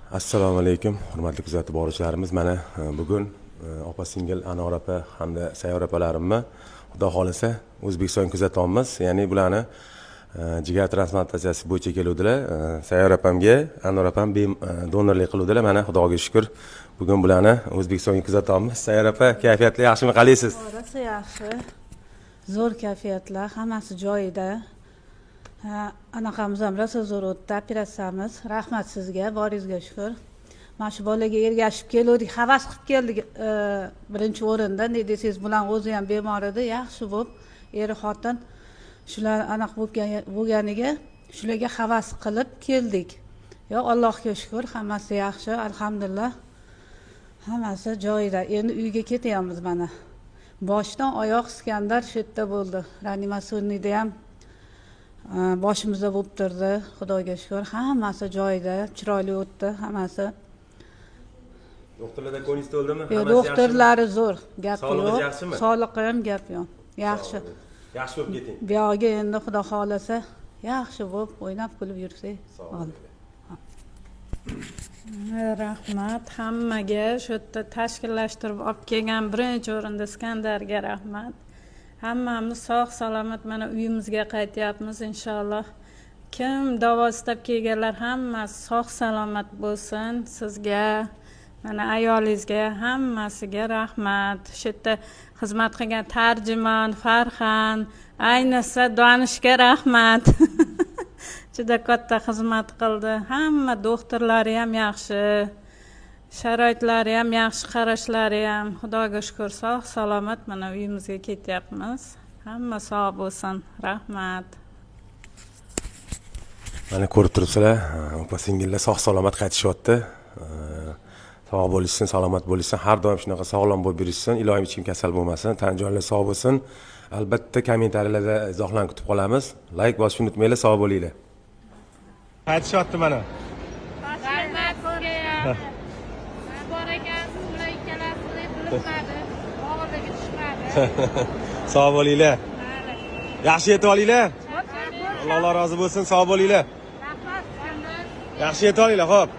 Assalomu alaykum, hurmatli kuzatib boruvchilarimiz. Mana bugun opa-singil Anor opa hamda Sayyor opalarimni xudo xolisa O'zbekiston kuzatyapmiz. Ya'ni bularni jigar transplantatsiyasi bo'yicha keluvdilar. Sayyor opamga Anor opam donorlik qiluvdilar. Mana xudoga shukr, bugun bularni O'zbekistonga kuzatyapmiz. Sayyor opa, kayfiyatlar yaxshimi, qalaysiz? Orasi yaxshi. Zo'r kayfiyatlar, hammasi joyida. Anaqamiz ham rosa zo'r o'tdi, operatsiyamiz. Rahmat sizga, boringizga shukr. Mana shu bolaga ergashib keldik, havas qilib keldik. Birinchi o'rinda, ne desangiz, bular o'zi ham bemor edi, yaxshi bo'lib, eri xotin shular anaqa bo'lganiga, shularga havas qilib keldik. Yo'q, Allohga shukr, hammasi yaxshi, alhamdulillah. Hammasi joyida. Endi uyga ketyapmiz mana. Boshdan oyoq Iskandar shu yerda bo'ldi. Reanimatsionida ham boshimizda bo'lib turdi. Xudoga shukr, hammasi joyida, chiroyli o'tdi, hammasi. Doktorlarda ko'nglingiz to'ldimi? Doktorlari zo'r, gap yo'q. Sog'lig'ingiz yaxshimi? Sog'liqi ham gap yo'q. Yaxshi. Yaxshi bo'lib keting. Bu yoqqa endi Xudo xolasa, yaxshi bo'lib o'ynab kulib yursak. Rahmat hammaga, shu yerda tashkillashtirib olib kelgan birinchi o'rinda Iskandarga rahmat. Hammamiz sog' salomat mana uyimizga qaytyapmiz inshaalloh. Kim davo istab kelganlar hammasi sog' salomat bo'lsin. Sizga, mana ayolingizga, hammasiga rahmat. Shu yerda xizmat qilgan tarjimon Farxan, ayniqsa Donishga rahmat. Juda katta xizmat qildi. Hamma doktorlari ham yaxshi. Sharoitlari ham yaxshi, qarashlari ham. Xudoga shukr, sog' salomat mana uyimizga ketyapmiz. Hamma sog' bo'lsin. Rahmat. Mana ko'rib turibsizlar, opa-singillar sog' salomat qaytishyapti. Sog' bo'lishsin, salomat bo'lishsin, har doim shunaqa sog'lom bo'lib yurishsin, iloyim hech kim kasal bo'lmasin, tan joylar sog' bo'lsin. Albatta kommentariyalarda izohlarni kutib qolamiz. Like bosishni unutmanglar, sog' bo'linglar. Qaytishyapti mana. Rahmat sizga. Bor ekansiz, ular ikkalasini bilmadi. Og'irligi tushmadi. Sog' bo'linglar. Yaxshi yetib olinglar. Alloh rozi bo'lsin, sog' bo'linglar. Rahmat. Yaxshi yetib olinglar, xo'p.